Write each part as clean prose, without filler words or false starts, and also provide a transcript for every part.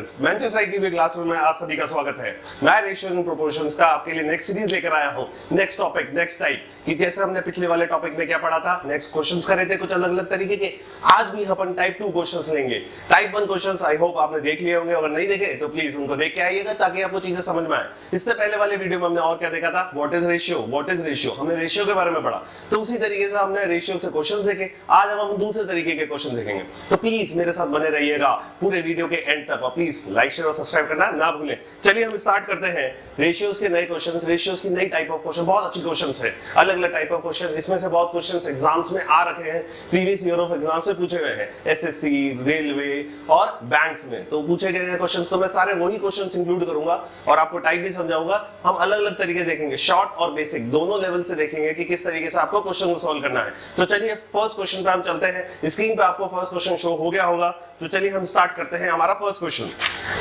Students, Manchester cycle की classroom में आप सभी का स्वागत है। मैं रेशियोज एंड प्रोपोर्शंस का आपके लिए नेक्स्ट सीरीज लेकर आया हूं। नेक्स्ट टॉपिक, नेक्स्ट टाइप कि जैसे हमने पिछले वाले टॉपिक में क्या पढ़ा था, नेक्स्ट क्वेश्चंस कर रहे थे कुछ अलग अलग तरीके के। आज भी अपन टाइप 2 क्वेश्चंस लेंगे। टाइप 1 क्वेश्चंस आई होप आपने देख लिए होंगे, अगर नहीं देखे तो प्लीज उनको देख के आइएगा ताकि आपको चीजें समझ में आए। इससे पहले वाले वीडियो में हमने और क्या देखा था, what is ratio, what is ratio, हमने रेशियो के बारे में पढ़ा। तो उसी तरीके से हमने रेशियो से क्वेश्चंस देखे। आज हम दूसरे तरीके के क्वेश्चन देखेंगे। तो प्लीज मेरे साथ बने रहिएगा पूरे वीडियो के एंड तक और प्लीज लाइक शेयर और सब्सक्राइब करना ना भूलें। चलिए हम स्टार्ट करते हैं रेशियोज के नए क्वेश्चंस, रेशियोज की नई टाइप ऑफ क्वेश्चन। बहुत अच्छी क्वेश्चंस है, अलग अलग टाइप ऑफ क्वेश्चन। इसमें से बहुत क्वेश्चंस एग्जाम्स में आ रखे हैं, प्रीवियस ईयर ऑफ एग्जाम्स में पूछे गए हैं, एसएससी, रेलवे और बैंक्स में तो पूछे गए हैं क्वेश्चंस। तो मैं सारे वही क्वेश्चंस इंक्लूड करूंगा और आपको टाइप भी समझाऊंगा। हम अलग अलग तरीके देखेंगे, शॉर्ट और बेसिक दोनों लेवल से देखेंगे कि किस तरीके से आपको क्वेश्चन को सॉल्व करना है। तो चलिए फर्स्ट क्वेश्चन पे हम चलते हैं। स्क्रीन पे आपको फर्स्ट क्वेश्चन शो हो गया होगा। तो चलिए हम स्टार्ट करते हैं हमारा फर्स्ट क्वेश्चन।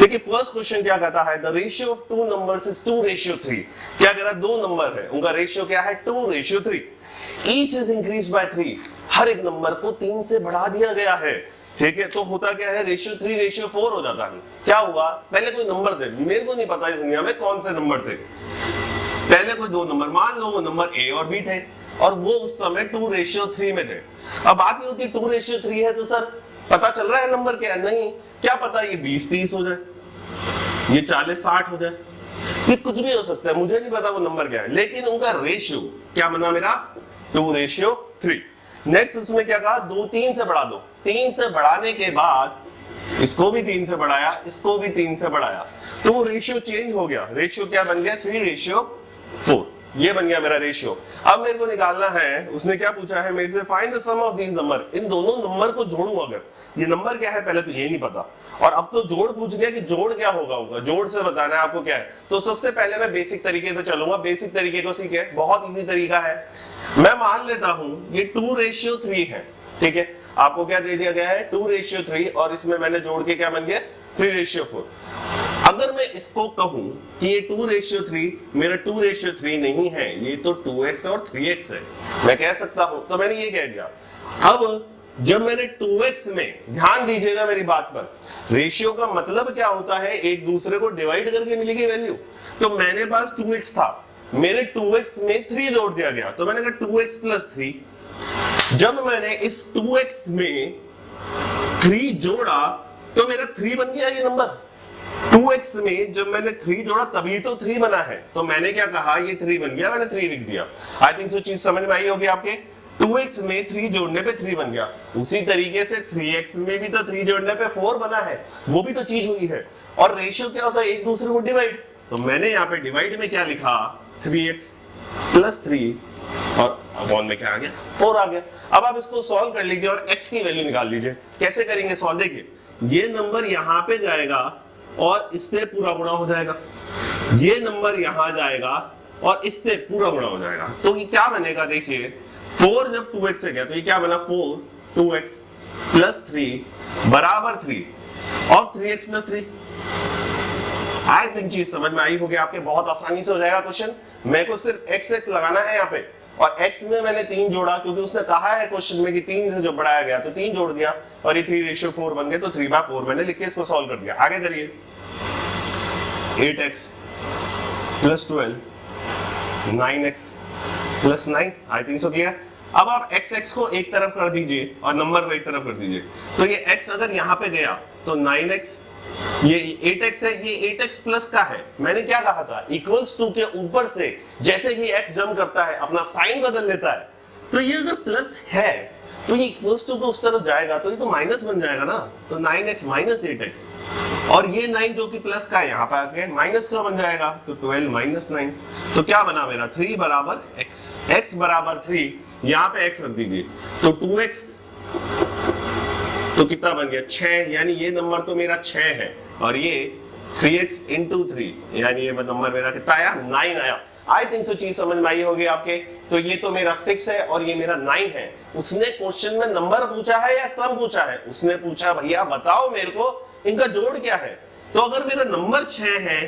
देखिए फर्स्ट क्वेश्चन क्या कहता है, the ratio of two numbers is 2:3। क्या कह रहा है, दो नंबर है, उनका रेशियो क्या है, 2:3। Each is increase by 3। हर एक नंबर को 3 से बढ़ा दिया गया है। ठीक है, तो होता क्या है, रेशियो 3:4 हो जाता है। क्या हुआ, पहले कोई नंबर थे, मेरे को नहीं पता इस दुनिया में कौन से नंबर थे। पहले कोई दो नंबर, मान लो वो नंबर ए और बी थे और वो उस समय 2:3 में थे। अब बात ये होती है 2:3 है तो सर पता चल रहा है नंबर क्या है, नहीं क्या पता ये 20-30 हो जाए, ये 40-60 हो जाए, ये कुछ भी हो सकता है, मुझे नहीं पता वो नंबर क्या है। लेकिन उनका रेशियो क्या बना मेरा, 2:3। नेक्स्ट उसमें क्या कहा, 2 से बढ़ा दो। 3 से बढ़ाने के बाद इसको भी 3 से बढ़ाया, इसको भी 3 से बढ़ाया, तो वो रेशियो चेंज हो गया। रेशियो क्या बन गया, 3:4। ये बन गया मेरा रेशियो। अब मेरे को निकालना है, उसने क्या पूछा है मेरे से, find the sum of these number. इन दोनों नंबर को जोड़ूं अगर, ये नंबर क्या है पहले तो ये नहीं पता, और अब तो जोड़ पूछ लिया कि जोड़ क्या होगा, जोड़ से बताना है आपको क्या है। तो सबसे पहले मैं बेसिक तरीके से चलूंगा, बेसिक तरीके को सीखे, बहुत इजी तरीका है। मैं मान लेता हूं ये 2:3 है, ठीक है। आपको क्या दे दिया गया है, 2:3 और इसमें मैंने जोड़ के क्या बन गया, 3:4। अगर मैं इसको कहूं कि ये 2:3 मेरा 2:3 नहीं है, ये तो 2x और 3x है, मैं कह सकता हूं। तो मैंने ये कह दिया। अब जब मैंने 2x में, ध्यान दीजिएगा मेरी बात पर, रेशियो का मतलब क्या होता है, एक दूसरे को डिवाइड करके मिलेगी वैल्यू। तो मेरे पास 2x था, मेरे 2x में 3 जोड़ दिया गया, तो मैंने कहा 2x + 3। जब मैंने इस 2x में 3 जोड़ा तो मेरा 3 बन गया ये नंबर। 2x में जब मैंने 3 जोड़ा तभी तो 3 बना है, तो मैंने क्या कहा, ये 3 बन गया, मैंने 3 लिख दिया। आई थिंक सो चीज समझ में आई होगी आपके। 2x में 3 जोड़ने पे 3 बन गया, उसी तरीके से 3x में भी तो 3 जोड़ने पे 4 बना है, वो भी तो चीज हुई है। और रेशियो क्या होता है, एक दूसरे को डिवाइड। तो मैंने यहाँ पे डिवाइड में क्या लिखा, 3x + 3 और अपॉन में क्या आ गया, 4 आ गया। अब आप इसको सॉल्व कर लीजिए और x की वैल्यू निकाल लीजिए। कैसे करेंगे सॉल्व, देखिए ये नंबर यहाँ पे जाएगा और इससे पूरा गुणा हो जाएगा, ये नंबर यहां जाएगा और इससे पूरा गुणा हो जाएगा। तो ये क्या बनेगा, देखिए 4 जब 2x से गया तो ये क्या बना, 4 2x + 3 बराबर 3 और 3x + 3। आई थिंक चीज समझ में आई होगी आपके, बहुत आसानी से हो जाएगा क्वेश्चन। मेरे को सिर्फ x लगाना है यहाँ पे, और x में मैंने 3 जोड़ा क्योंकि उसने कहा है क्वेश्चन में कि 3 से जो बढ़ाया गया, तो 3 जोड़ दिया और ये 3:4 बन गए, तो 3/4 मैंने लिख के इसको सॉल्व कर दिया। आगे करिए, 8x + 12 9x + 9। I think so clear. अब आप x को एक तरफ कर दीजिए और नंबर को एक तरफ कर दीजिए, तो ये x अगर यहाँ पे गया तो 9x, ये 8x है, ये 8x प्लस का है। मैंने क्या कहा था, =2 के ऊपर से जैसे ही x जंप करता है अपना साइन बदल लेता है, तो ये अगर प्लस है तो ये =2 के उस तरफ जाएगा तो ये तो माइनस बन जाएगा ना। तो 9x - 8x और ये 9 जो कि प्लस का है यहाँ पे आके माइनस का बन जाएगा, तो 12 - 9। तो क्या बना मेरा, 3 = x, x = 3, यहाँ पे x रख दीजिए, तो 2x तो कितना बन गया, 6, यानी ये नंबर तो मेरा 6 है और ये 3x × 3 यानी ये नंबर मेरा कितना आया, 9 आया। आई थिंक सो चीज समझ में आई होगी आपके। तो ये तो मेरा 6 है और ये मेरा 9 है। उसने क्वेश्चन में नंबर पूछा है या सम पूछा है, उसने पूछा भैया बताओ मेरे को इनका जोड़ क्या है। तो अगर मेरा नंबर 6 है,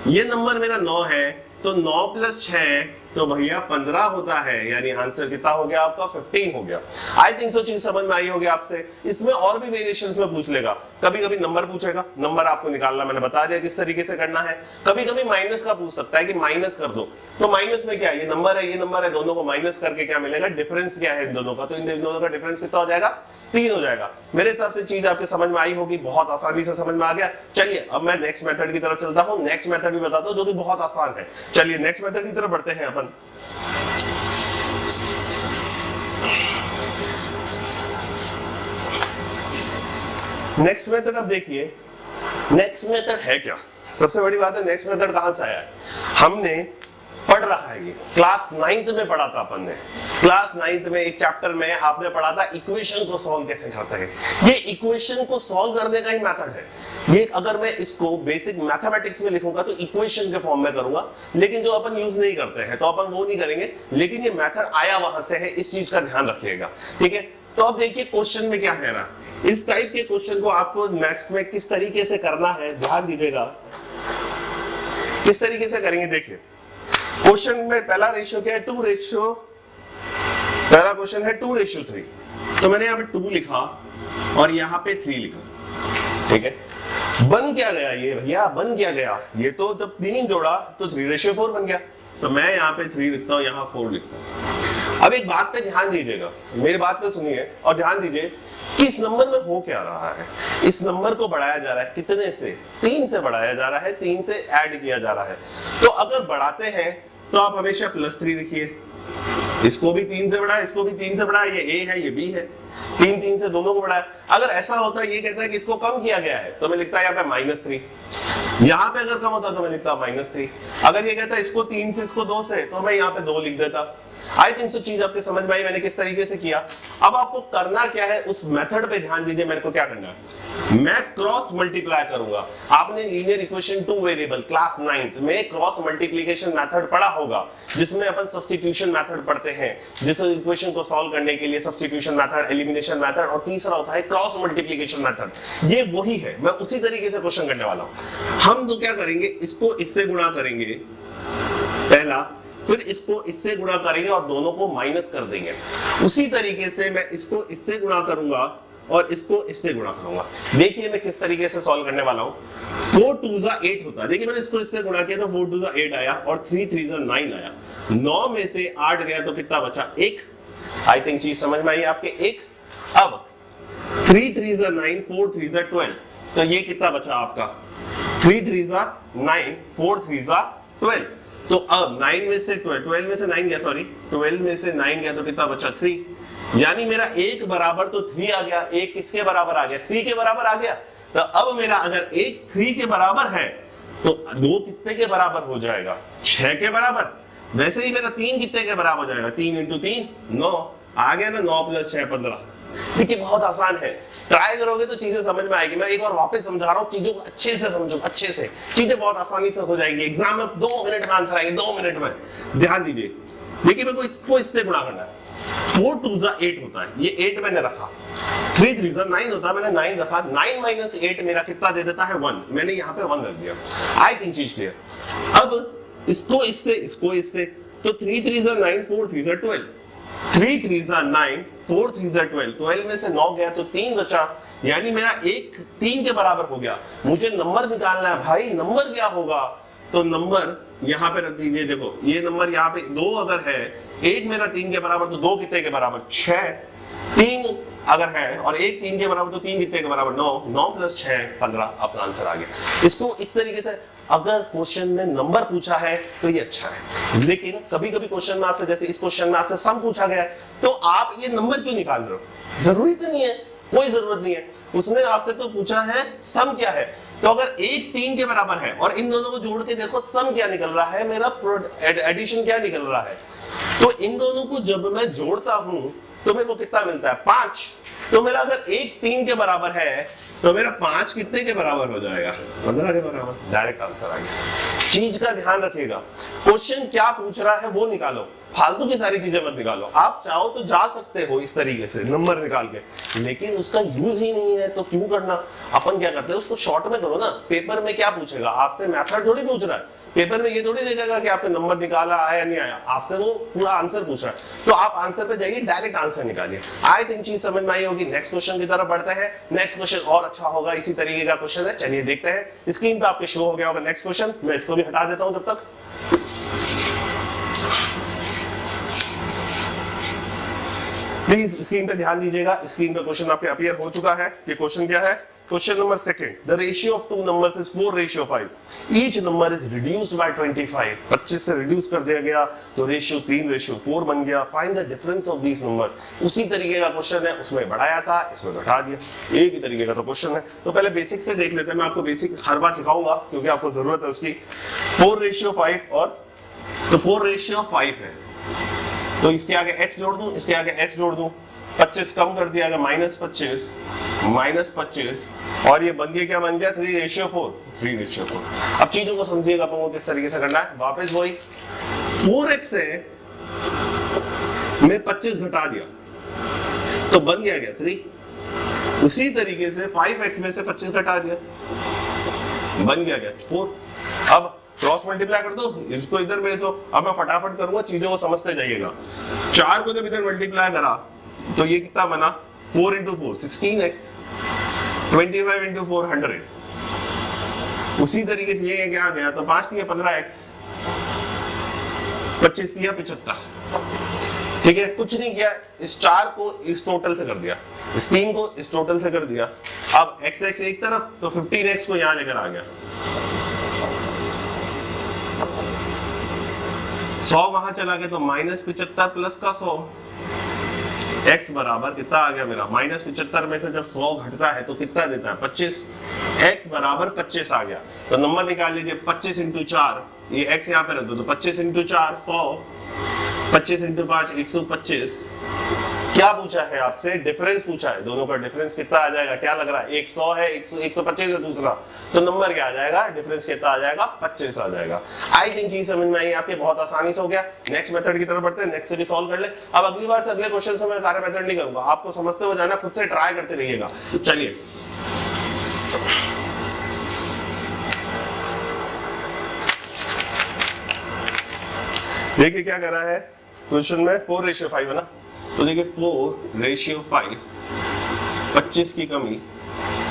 ये नंबर मेरा 9 है, तो 9 + 6 तो भैया 15 होता है, यानी आंसर कितना हो गया आपका, 15 हो गया। आई थिंक सो चीज समझ में आई होगी आपसे। इसमें और भी वेरिएशंस में पूछ लेगा, कभी कभी नंबर पूछेगा, नंबर आपको निकालना मैंने बता दिया किस तरीके से करना है। कभी कभी माइनस का पूछ सकता है कि माइनस कर दो, तो माइनस में क्या है, ये नंबर है, ये नंबर है, दोनों को माइनस करके क्या मिलेगा, डिफरेंस क्या है इन दोनों का, तो इन दोनों का डिफरेंस कितना हो जाएगा, 3 हो जाएगा। मेरे हिसाब से चीज आपके समझ में आई होगी, बहुत आसानी से समझ में आ गया। चलिए अब मैं नेक्स्ट मेथड की तरफ चलता हूं, नेक्स्ट मेथड भी बताता हूं जो कि बहुत आसान है। चलिए नेक्स्ट मेथड की तरफ बढ़ते हैं अपन। नेक्स्ट मेथड अब देखिए, नेक्स्ट मेथड है क्या, सबसे बड़ी बात है नेक्स्ट मेथड कहां से आया है, हमने पढ़ रखा है ये, क्लास 9th में पढ़ा था अपन ने। क्लास 9th में एक चैप्टर में आपने पढ़ा था इक्वेशन को सॉल्व कैसे करते हैं। ये इक्वेशन को सॉल्व करने का ही मेथड है ये। अगर मैं इसको बेसिक मैथमेटिक्स में लिखूंगा तो इक्वेशन के फॉर्म में करूंगा, लेकिन जो अपन यूज नहीं करते हैं तो अपन वो नहीं करेंगे, लेकिन ये मेथड आया वहां से है, इस चीज का ध्यान रखिएगा, ठीक है। तो अब देखिए क्वेश्चन में क्या कह रहा है, इस टाइप के क्वेश्चन को आपको नेक्स्ट में किस तरीके से करना है, ध्यान दीजिएगा किस तरीके से करेंगे। देखिए क्वेश्चन में पहला रेशियो क्या है, 2 रेशियो, पहला क्वेश्चन है 2:3, तो मैंने यहाँ पे 2 लिखा और यहाँ पे 3 लिखा, ठीक है। बन क्या गया ये भैया, बन क्या गया, ये तो जब 3 जोड़ा तो 3:4 बन गया, तो मैं यहाँ पे 3 लिखता हूँ, यहाँ 4 लिखता हूँ। अब एक बात पे ध्यान दीजिएगा, मेरी बात पे सुनिए और ध्यान दीजिए कि इस नंबर में हो क्या रहा है। इस नंबर को बढ़ाया जा रहा है कितने से, 3 से बढ़ाया जा रहा है, 3 से ऐड किया जा रहा है। तो अगर बढ़ाते हैं तो आप हमेशा +3 लिखिए, इसको भी 3 से बढ़ाया, इसको भी 3 से बढ़ाया, ये A है ये B है, 3 से दोनों को बढ़ाया। अगर ऐसा होता है, ये कहता है कि इसको कम किया गया है, तो मैं लिखता है यहाँ पे -3, यहाँ पे अगर कम होता तो मैं लिखता -3। अगर ये कहता है इसको 3 से इसको 2 से, तो मैं यहाँ पे 2 लिख देता। आई थिंक सो चीज आपके समझ में आई मैंने किस तरीके से किया। अब आपको करना क्या है, उस मेथड पे ध्यान दीजिए। मेरे को क्या करना है, मैं क्रॉस मल्टीप्लाई करूंगा। आपने linear equation 2 variable class 9th में क्रॉस मल्टीप्लिकेशन मेथड पढ़ा होगा, जिसमें अपन सब्स्टिट्यूशन मेथड पढ़ते हैं, जिस इक्वेशन को सॉल्व करने के लिए सब्स्टिट्यूशन मेथड, एलिमिनेशन मेथड, और तीसरा होता है क्रॉस मल्टीप्लिकेशन मेथड। ये वही है, मैं उसी तरीके से क्वेश्चन करने वाला हूं। हम तो क्या करेंगे, इसको इससे गुणा करेंगे पहला, फिर इसको इससे गुणा करेंगे और दोनों को माइनस कर देंगे। उसी तरीके से मैं इसको इससे गुणा करूंगा और इसको इससे गुणा करूंगा। देखिए मैं किस तरीके से सॉल्व करने वाला हूं। 4 2 8 होता है, देखिए मैंने इसको इससे गुणा किया तो 4 2 8 आया और 3 3 9 आया। 9 में से 8 गया तो कितना बचा, 1। आई थिंक चीज समझ में आई आपके, 1। अब 3 3 9 4 3 12, तो ये कितना बचा आपका, 3 3 9 4 3 12। तो अब 9 में से 12 में से 9 गया, सॉरी 12 में से 9 गया तो कितना बचा, 3। यानी मेरा 1 बराबर तो 3 आ गया। 1 किसके बराबर आ गया, 3 के बराबर आ गया। तो अब मेरा अगर 1 3 के बराबर है तो 2 कितने के बराबर हो जाएगा, 6 के बराबर। वैसे ही मेरा 3 कितने के बराबर हो जाएगा, 3 × 3 9 आ गया ना, 9 + 6 15। देखिए बहुत आसान है, ट्राई करोगे तो चीजें समझ में आएगी। मैं एक बार वापस समझा रहा हूँ, चीजों को अच्छे से समझो, अच्छे से चीजें बहुत आसानी से हो जाएंगी। एग्जाम में 2 मिनट में आंसर आएंगे, 2 मिनट में। ध्यान दीजिए, देखिए मेरे को इसको इससे गुणा करना है। 4 2 8 होता है, ये 8 मैंने रखा। 3 3 9 होता है, मैंने 9 रखा। 9 - 8 मेरा कितना दे देता है, 1। मैंने यहाँ पे 1 रख दिया। आई थिंक चीज क्लियर। अब इसको इससे, इसको इससे, तो 3 3 9 4 3 12। 3 3 9 4 3 12। 12 में से 9 गया तो 3 बचा, यानी मेरा 1 3 के बराबर हो गया। मुझे नंबर निकालना है भाई, नंबर क्या होगा, तो नंबर यहाँ पे रख दीजिए। देखो ये नंबर यहाँ पे 2 अगर है, 1 मेरा 3 के बराबर, तो 2 कितने के बराबर, 6। 3 अगर है और 1 3 के बराबर, तो 3 कितने के बराबर, 9। 9 + 6 15, अपना आंसर आ गया। इसको इस तरीके से अगर क्वेश्चन में नंबर पूछा है तो ये अच्छा है, लेकिन कभी कभी क्वेश्चन में आपसे, जैसे इस क्वेश्चन में आपसे सम पूछा गया है, तो आप ये नंबर क्यों निकाल रहे हो, जरूरी तो नहीं है, कोई जरूरत नहीं है। उसने आपसे तो पूछा है सम क्या है, तो अगर 1 3 के बराबर है और इन दोनों को जोड़ के देखो सम क्या निकल रहा है, मेरा एडिशन क्या निकल रहा है। तो इन दोनों को जब मैं जोड़ता हूं तो मेरे को कितना मिलता है, 5। तो मेरा अगर 1 3 के बराबर है तो मेरा 5 कितने के बराबर हो जाएगा, 15 के बराबर। डायरेक्ट आंसर आ गया। चीज का ध्यान रखिएगा, क्वेश्चन क्या पूछ रहा है वो निकालो, फालतू की सारी चीजें मत निकालो। आप चाहो तो जा सकते हो इस तरीके से नंबर निकाल के, लेकिन उसका यूज ही नहीं है तो क्यों करना। अपन क्या करते हैं, उसको शॉर्ट में करो ना। पेपर में क्या पूछेगा आपसे, मेथड थोड़ी पूछ रहा है, पेपर में ये थोड़ी देखेगा कि आपने नंबर निकाला आया या नहीं आया, आपसे वो पूरा आंसर पूछ रहा है, तो आप आंसर पे जाइए, डायरेक्ट आंसर निकालिए। आई थिंक चीज समझ में आई होगी। नेक्स्ट क्वेश्चन की तरफ बढ़ते हैं। नेक्स्ट क्वेश्चन और अच्छा होगा, इसी तरीके का क्वेश्चन है, चलिए देखते हैं। स्क्रीन पे आपके शो हो गया होगा नेक्स्ट क्वेश्चन, मैं इसको भी हटा देता हूं जब तक। प्लीज स्क्रीन पे ध्यान दीजिएगा, स्क्रीन पे क्वेश्चन आपके अपीयर हो चुका है। ये क्वेश्चन क्या है? Question number second, the ratio of two numbers is 4:5, each number is reduced by 25, 25 से रिड्यूस कर दिया गया तो रेशियो 3:4 बन गया। Find the difference of these numbers. उसी तरीके का क्वेश्चन है, उसमें बढ़ाया था, इसमें घटा दिया, एक ही तरीके का तो क्वेश्चन है। तो पहले बेसिक से देख लेते हैं, मैं आपको बेसिक हर बार सिखाऊंगा क्योंकि आपको जरूरत है उसकी। 4:5 और तो 4:5 है, तो इसके आगे x जोड़ दूं, इसके आगे x जोड़ दूं, 25 कम कर दिया गया, -25 और ये बन गया, क्या बन गया? 3:4। अब चीजों को समझिएगा अपन को किस तरीके से करना है। वापस वही 4x से मैं 25 घटा दिया तो बन गया 3। उसी तरीके से 5x में से 25 घटा दिया, बन गया 4। अब क्रॉस मल्टीप्लाई कर दो, इसको इधर मेरे से। अब मैं फटाफट करूंगा, चीजों को समझते जाइएगा। 4 को जब इधर मल्टीप्लाई करा तो ये कितना बना? 4 × 4 16x, 25 × 4 100। उसी तरीके से ये क्या गया तो 5 दिया 15x, 25 दिया 75। ठीक है, कुछ नहीं किया, इस 4 को इस टोटल से कर दिया, इस 3 को इस टोटल से कर दिया। अब x एक तरफ तो 15x को यहां लेकर आ गया, 100 वहां चला गया तो -75 प्लस का 100, x बराबर कितना आ गया मेरा? -75 में से जब 100 घटता है तो कितना देता है? 25। x बराबर 25 आ गया, तो नंबर निकाल लीजिए। 25 × 4, ये x यहाँ पे रख दो, तो 25 × 4 100, 25 × 5 125। क्या पूछा है आपसे? डिफरेंस पूछा है, दोनों का डिफरेंस कितना आ जाएगा? क्या लग रहा है? एक 100 है, 125 है दूसरा, तो नंबर क्या आ जाएगा? डिफरेंस कितना आ जाएगा? 25 आ जाएगा। आई थिंक चीज समझ में आई आपके, बहुत आसानी से हो गया। नेक्स्ट मेथड की तरफ बढ़ते हैं, नेक्स्ट से भी सॉल्व कर ले। अब अगली बार से अगले क्वेश्चन से मैं सारे मेथड नहीं करूंगा, आपको समझते हो जाना, खुद से ट्राई करते रहिएगा। चलिए देखिए क्या कर रहा है क्वेश्चन में। 4:5 है ना, तो देखिए 4:5, 25 की कमी,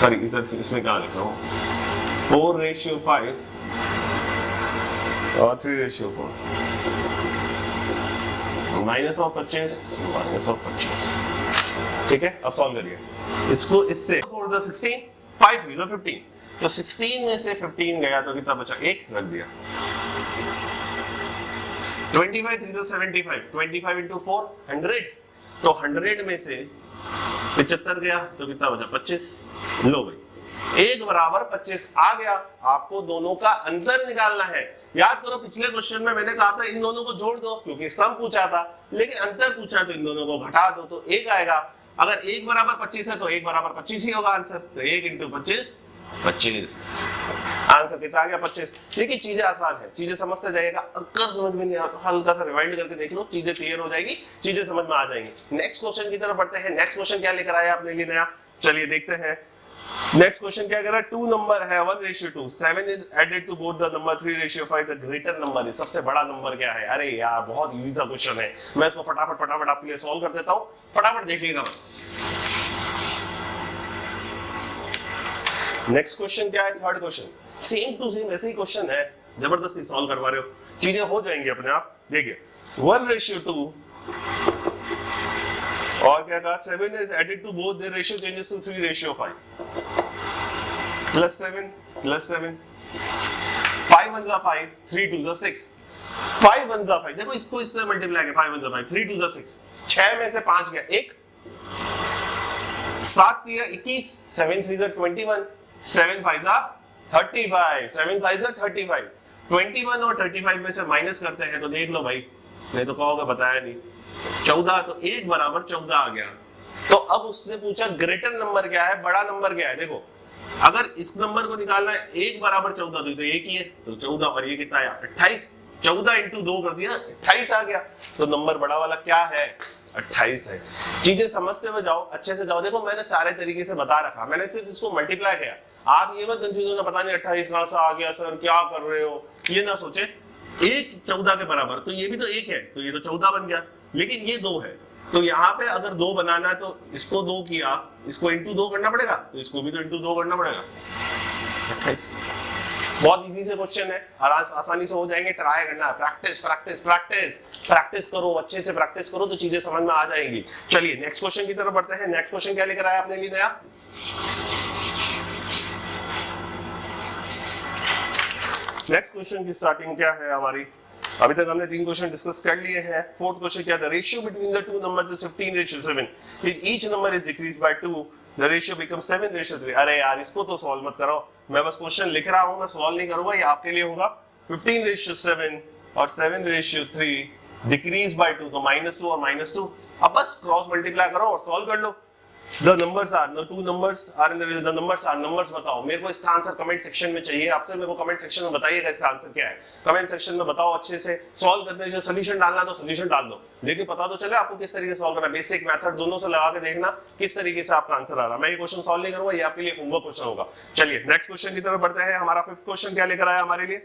सॉरी इधर से इसमें क्या लिखा हूं, 4:5 और 3:4, -25। ठीक है, अब सॉल्व करिए इसको। इससे 4 × 16, 5 × 15, तो 16 में से 15 गया तो कितना बचा? 1 रख दिया। 25 × 3 = 75, 25 × 4 100, तो 100 में से 75 गया तो कितना बचा? 25। लो भाई, 1 बराबर 25 आ गया। आपको दोनों का अंतर निकालना है। याद करो पिछले क्वेश्चन में मैंने कहा था इन दोनों को जोड़ दो, क्योंकि सम पूछा था, लेकिन अंतर पूछा तो इन दोनों को घटा दो तो 1 आएगा। अगर 1 बराबर 25 है तो 1 बराबर 25 ही होगा आंसर, तो 1 × 25 25। आंसर कितना आ गया? 25। देखिए चीजें आसान है, चीजें समझ से जाएगा। अगर समझ में नहीं आ तो हल्का सा रिवाइंड करके देख लो, चीजें क्लियर हो जाएगी, चीजें समझ में आ जाएंगी। नेक्स्ट क्वेश्चन की तरफ बढ़ते हैं। नेक्स्ट क्वेश्चन क्या लेकर आया आपने लिए नया? चलिए देखते हैं। नेक्स्ट क्वेश्चन क्या कह रहा है? 2 नंबर है 1:2, 7 is added to both the number 3:5, the greater number is, सबसे बड़ा नंबर क्या है? अरे यार बहुत इजी सा क्वेश्चन है, मैं इसको फटाफट आपके लिए सॉल्व कर देता हूं, फटाफट देखिएगा बस। नेक्स्ट क्वेश्चन क्या है? Third question, same to same ऐसे ही क्वेश्चन है, जबरदस्ती सॉल्व करवा रहे हो, चीजें हो जाएंगी अपने आप। देखिए 1:2 और क्या कहा? 7 is added to both, their ratio changes to 3:5, +7 +7, 5 1s are 5, 3 2s are 6, 5 1s are 5। देखो इसको इससे मल्टीप्लाई किया, 5 1s are 5, 3 2s are 6, 6 में से 5 गया 1, 7 दिया 21, 7 3s are 21, 7 5s are 35, 7 5s are 35। 21 और 35 में से माइनस करते हैं तो देख लो भाई, नहीं तो कहोगे बताया नहीं। 14, तो 1 बराबर 14 आ गया। तो अब उसने पूछा ग्रेटर नंबर क्या है, बड़ा नंबर क्या है? देखो अगर इस नंबर को निकालना है 1 बराबर 14, तो एक ही है, तो 14 और ये कितना है? 28। 14 × 2 कर दिया, 28 आ गया। तो नंबर बड़ा वाला क्या है? 28 है। चीजें समझते हुए जाओ, अच्छे से जाओ। देखो मैंने सारे तरीके से बता रखा, मैंने सिर्फ इसको मल्टीप्लाई किया। आप ये मत कंफ्यूज होना, पता नहीं 28 कहां से आ गया सर, क्या कर रहे हो, ये ना सोचे 1 14 के बराबर, तो ये भी तो 1 है, तो ये तो 14 बन गया, लेकिन ये 2 है, तो यहाँ पे अगर 2 बनाना है तो इसको 2 किया, इसको इंटू 2 करना पड़ेगा, तो इसको भी तो इंटू 2 करना पड़ेगा। 28। बहुत इजी से क्वेश्चन है, आसानी से हो जाएंगे। ट्राई करना, प्रैक्टिस प्रैक्टिस प्रैक्टिस प्रैक्टिस करो, अच्छे से प्रैक्टिस करो तो चीजें समझ में आ जाएंगी। चलिए नेक्स्ट क्वेश्चन की तरफ बढ़ते हैं। नेक्स्ट क्वेश्चन क्या लेकर आया अपने लिए नया? नेक्स्ट क्वेश्चन की स्टार्टिंग क्या है हमारी? अभी तक हमने 3 क्वेश्चन डिस्कस कर लिए हैं। फोर्थ क्वेश्चन क्या था? Ratio between the two numbers is 15:7 if each number is decrease by 2 the ratio becomes 7:3। अरे यार इसको तो सॉल्व मत करो, मैं बस क्वेश्चन लिख रहा हूं, मैं सॉल्व नहीं करूंगा, ये आपके लिए होगा। 15:7 और 7:3 डिक्रीज बाय 2, तो -2 और -2, अब बस क्रॉस मल्टीप्लाई करो और सॉल्व कर लो। The numbers are the two numbers are in the numbers are numbers बताओ। मेरे को इसका आंसर कमेंट सेक्शन में चाहिए आपसे, मेरे को कमेंट सेक्शन में बताइएगा इसका आंसर क्या है। कमेंट सेक्शन में बताओ, अच्छे से सॉल्व करने जो सोल्यूशन डालना तो सोल्यूशन डाल दो, लेकिन पता तो चले आपको किस तरीके से सॉल्व करना। बेसिक मेथड दोनों से लगा के देखना किस तरीके से आपका आंसर आ रहा है। मैं ये क्वेश्चन सॉल्व नहीं करूंगा, ये आपके लिए होमवर्क क्वेश्चन होगा। चलिए नेक्स्ट क्वेश्चन की तरफ बढ़ते हैं। हमारा 5th क्वेश्चन क्या लेकर आया हमारे लिए?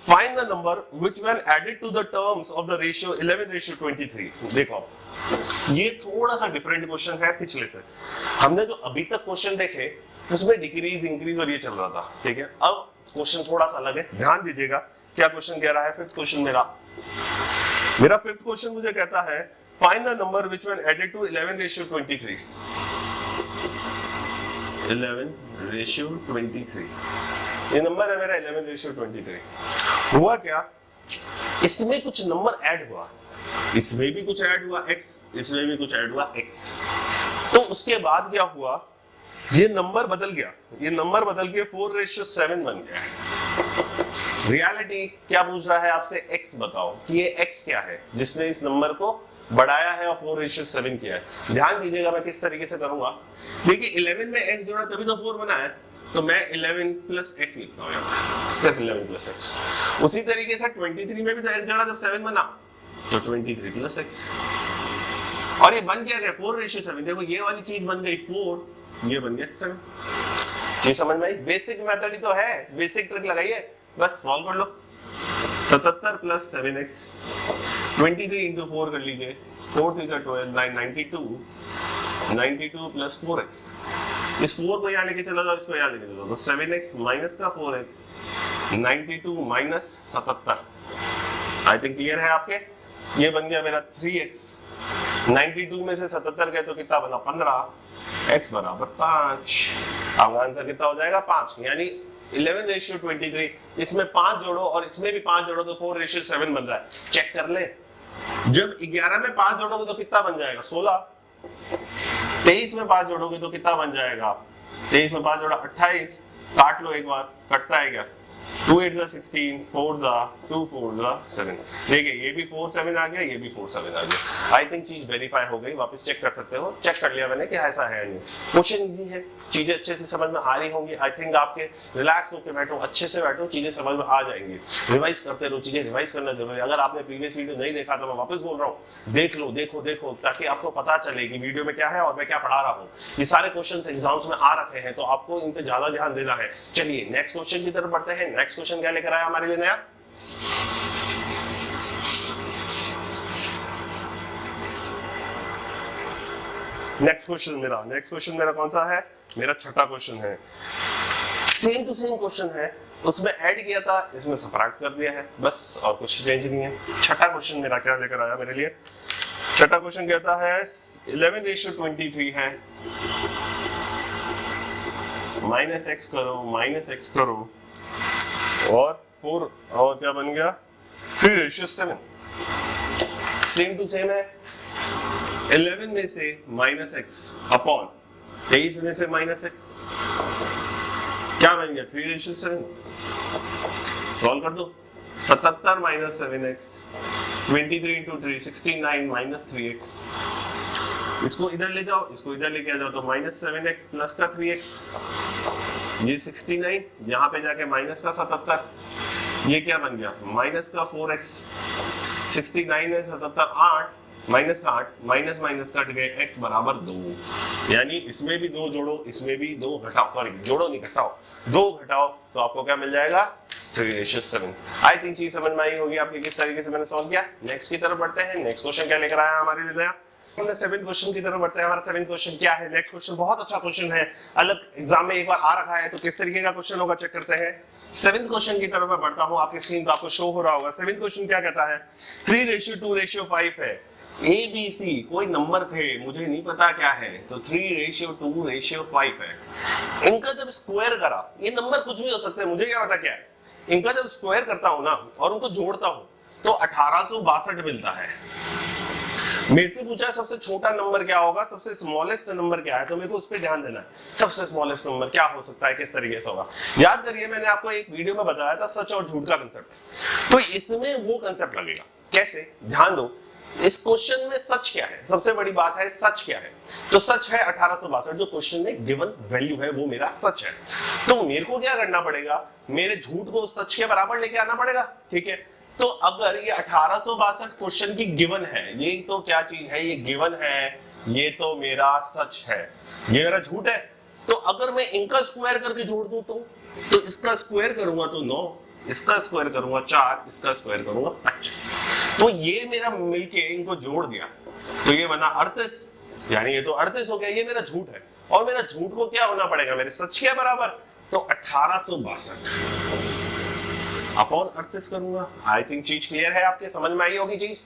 Find the number which when added to the terms of the ratio 11:23। देखो ये थोड़ा सा डिफरेंट क्वेश्चन है पिछले से। हमने जो अभी तक क्वेश्चन देखे उसमें डिक्रीज इंक्रीज और ये चल रहा था, ठीक है। अब क्वेश्चन थोड़ा सा अलग है, ध्यान दीजिएगा क्या क्वेश्चन कह रहा है। 5th क्वेश्चन मेरा 5th क्वेश्चन मुझे कहता है find the number which when added to 11:23 11:23। ये नंबर है मेरा 11:23। हुआ क्या, इसमें कुछ नंबर ऐड हुआ, इसमें भी कुछ ऐड हुआ x, इसमें भी कुछ ऐड हुआ x। तो उसके बाद क्या हुआ, ये नंबर बदल गया, ये नंबर बदल के 4:7 बन गया। रियलिटी क्या पूछ रहा है आपसे? x बताओ कि ये x क्या है जिसने इस नंबर को बढ़ाया है और 4:7 किया है। ध्यान दीजिएगा मैं किस तरीके से करूंगा। देखिए 11 में x जोड़ा तभी तो 4 बना है, तो मैं 11 प्लस x लिखता हूं, सिर्फ 11 प्लस x। उसी तरीके से 23 में भी तो x जोड़ा जब 7 बना तो 23 प्लस x। और ये बन क्या गया 4:7। देखो ये वाली चीज बन गई 4, ये बन गया 7। चीज समझ में आई? बेसिक मेथड ही तो है, बेसिक ट्रिक लगाइए, बस सॉल्व कर लो। 77 प्लस 7x, 23 इंटू 4 कर लीजिए, 4 3 12 9, 92 प्लस 4x। इस 4 को यहाँ लेके चला जाओ, इसको यहाँ लेके चलो, तो 7x माइनस का 4x, 92 minus 77। I think clear है आपके? ये बन गया मेरा 3x। 92 में से 77 गए तो कितना बना? 15, x बराबर 5। अब आंसर कितना हो जाएगा? 5। यानी 11:23। इसमें 5 जोड़ो और इसमें भी 5 जोड़ो तो 4:7 बन रहा है। चेक कर ले, जब 11 में 5 जोड़ोगे तो कितना बन जाएगा? 16। 23 में 5 जोड़ोगे तो कितना बन जाएगा? 23 में 5 जोड़ा 28। काट लो एक बार, कटता है क्या? 2 8 16, 4 2 4 7। देखिए ये भी 4 7 आ गया, ये भी 4 7 आ गया। आई थिंक चीज वेरीफाई हो गई, वापस चेक कर सकते हो। चेक कर लिया मैंने कि ऐसा है नहीं। क्वेश्चन इजी है, चीजें अच्छे से समझ में आ रही होंगी। आई थिंक आपके रिलैक्स होकर बैठो, अच्छे से बैठो, चीजें समझ में आ जाएंगी। रिवाइज करते रहो, चीजें रिवाइज करना जरूरी है। अगर आपने प्रीवियस वीडियो नहीं देखा तो मैं वापस बोल रहा हूँ, देख लो, देखो देखो, ताकि आपको पता चले कि वीडियो में क्या है और मैं क्या पढ़ा रहा हूँ। ये सारे क्वेश्चन एग्जाम्स में आ रखे हैं, तो आपको इन पे ज्यादा ध्यान देना है। चलिए नेक्स्ट क्वेश्चन की तरफ बढ़ते हैं। नेक्स्ट क्वेश्चन क्या लेकर आया हमारे लिए नया? नेक्स्ट क्वेश्चन मेरा कौन सा है? मेरा छठा क्वेश्चन है। सेम टू सेम क्वेश्चन है, उसमें ऐड किया था, इसमें सबट्रैक्ट कर दिया है, बस और कुछ चेंज नहीं है। छठा क्वेश्चन मेरा क्या लेकर आया मेरे लिए? छठा क्वेश्चन कहता है 11:23 है, -x करो और 4 और क्या बन गया? 3:7। सेम टू सेम है। 11 में से -x अपॉन 23 में से -x क्या बन गया? 3:7। सॉल्व कर दो। 77 माइनस 7x, 23 इंटू 3 69 -3x। इसको इधर ले जाओ, इसको इधर लेके आ जाओ, तो -7x प्लस का 3x, ये 69, यहाँ पे जाके माइनस का 77, ये क्या बन गया? माइनस का 4x। 69 में 77 8, माइनस का 8, माइनस माइनस कट गए, x बराबर 2। यानी इसमें भी 2 जोड़ो, इसमें भी 2 घटाओ, सॉरी जोड़ो नहीं घटाओ, 2 घटाओ तो आपको क्या मिल जाएगा? 3:7। आई थिंक चीज समझ में आई होगी आपकी किस तरीके से मैंने सॉल्व किया। नेक्स्ट की तरफ बढ़ते हैं। नेक्स्ट क्वेश्चन क्या लेकर आया हमारे लिए नया, हमने 7th क्वेश्चन की तरफ बढ़ते हैं। हमारा 7th क्वेश्चन क्या है? नेक्स्ट क्वेश्चन बहुत अच्छा क्वेश्चन है, अलग एग्जाम में एक बार आ रखा है, तो किस तरीके का क्वेश्चन होगा चेक करते हैं। 7th क्वेश्चन की तरफ मैं बढ़ता हूं, आपकी स्क्रीन पर आपको शो हो रहा होगा। 7th क्वेश्चन क्या कहता है? 3:2:5 है। ए बी सी कोई नंबर थे, मुझे नहीं पता क्या है, तो 3:2:5 है। इनका जब स्क्वायर करा, ये नंबर कुछ भी हो सकते हैं, मुझे क्या पता क्या है, इनका जब स्क्वायर करता हूं ना और उनको जोड़ता हूं तो 1862 मिलता है। मेरे से पूछा है सबसे छोटा नंबर क्या होगा, सबसे स्मॉलेस्ट नंबर क्या है, तो मेरे को उस पर ध्यान देना है। सबसे स्मॉलेस्ट नंबर क्या हो सकता है, किस तरीके से होगा। याद करिए मैंने आपको एक वीडियो में बताया था सच और झूठ का कंसेप्ट, तो इसमें वो कंसेप्ट लगेगा। कैसे? ध्यान दो, इस क्वेश्चन में सच क्या है, सबसे बड़ी बात है सच क्या है। तो सच है 1862, जो क्वेश्चन में गिवन वैल्यू है वो मेरा सच है। तो मेरे को क्या करना पड़ेगा, मेरे झूठ को सच के बराबर लेके आना पड़ेगा। ठीक है, तो अगर ये 1862 क्वेश्चन की गिवन है, ये तो क्या चीज है, ये गिवन है, ये तो मेरा सच है, ये मेरा झूठ है। तो अगर मैं इनका स्क्वायर करके जोड़ दूं तो इसका स्क्वायर करूंगा तो 9, इसका स्क्वायर करूंगा 4, इसका स्क्वायर करूंगा 25। तो ये मेरा मिलके इनको जोड़ दिया तो ये बना 38, यानी ये तो 38 हो गया, ये मेरा झूठ है। और मेरा झूठ को क्या होना पड़ेगा, मेरे सच के बराबर, तो 1862 अपॉन 38 करूंगा। आई थिंक चीज क्लियर है, आपके समझ में आई होगी चीज।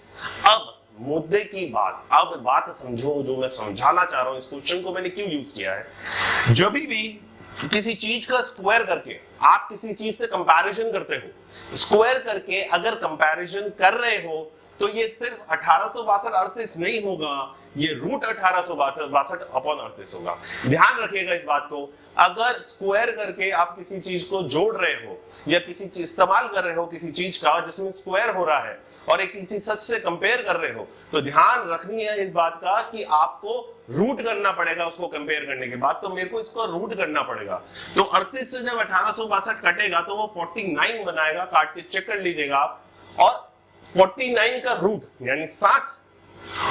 अब मुद्दे की बात, अब बात समझो जो मैं समझाना चाह रहा हूं, इस क्वेश्चन को मैंने क्यों यूज किया है। जब भी किसी चीज का स्क्वायर करके आप किसी चीज से कंपैरिजन करते हो, स्क्वायर करके अगर कंपैरिजन कर रहे हो तो ये सिर्फ 1862 38 नहीं होगा, ये रूट 1862 अपॉन 38 होगा। ध्यान रखिएगा इस बात को। अगर स्क्वायर करके आप किसी चीज को जोड़ रहे हो या किसी चीज इस्तेमाल कर रहे हो किसी चीज का जिसमें स्क्वायर हो रहा है और एक किसी सच से कंपेयर कर रहे हो, तो ध्यान रखनी है इस बात का कि आपको रूट करना पड़ेगा उसको कंपेयर करने के बाद। तो मेरे को इसको रूट करना पड़ेगा। तो 38 से जब 1862 कटेगा तो वो 49 बनाएगा, काट के चेक कर लीजिएगा आप, और 49 का रूट यानी 7।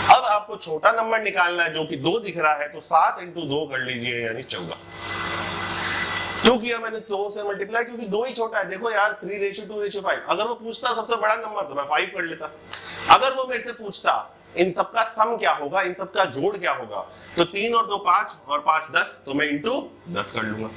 अब आपको छोटा नंबर निकालना है जो कि 2 दिख रहा है, तो 7 × 2 कर लीजिए यानी 14। क्यों किया मैंने 2 से मल्टीप्लाई, क्योंकि 2 ही छोटा है। देखो यार 3:2:5, अगर वो पूछता सबसे बड़ा नंबर तो मैं 5 कर लेता। अगर वो मेरे से पूछता इन सबका सम क्या होगा, इन सबका जोड़ क्या होगा, तो 3 और 2 5 और 5 10, तो मैं इंटू 10 कर लूंगा।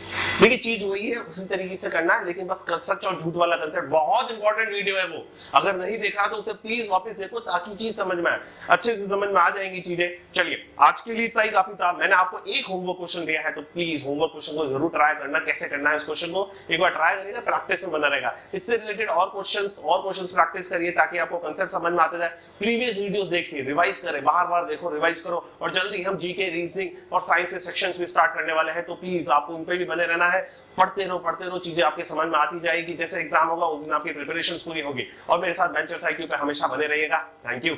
देखिए चीज वही है, उसी तरीके से करना है, लेकिन बस सच और झूठ वाला कंसेप्ट बहुत इंपॉर्टेंट वीडियो है वो। अगर नहीं देखा तो उसे प्लीज वापस देखो ताकि चीज समझ में आए, अच्छे से समझ में आ जाएंगी चीजें। चलिए आज के लिए इतना ही काफी था। मैंने आपको एक होमवर्क क्वेश्चन दिया है, तो प्लीज होमवर्क क्वेश्चन को जरूर ट्राई करना। कैसे करना है इस क्वेश्चन को एक बार ट्राई करिएगा, प्रैक्टिस में बना रहेगा। इससे रिलेटेड और क्वेश्चंस प्रैक्टिस करिए ताकि आपको कंसेप्ट समझ में आते जाए। प्रीवियस वीडियोस देखिए, रिवाइज करें, बार देखो, रिवाइज करो। और जल्दी हम जीके, रीजनिंग और साइंस के सेक्शंस भी स्टार्ट करने वाले हैं, तो प्लीज आपको उन पे भी बने रहना है। पढ़ते रहो, चीजें आपके समझ में आती जाएगी। जैसे एग्जाम होगा उस दिन आपकी प्रिपरेशंस पूरी होगी। और मेरे साथ वेंचर्स IQ पे हमेशा बने रहिएगा। Thank you.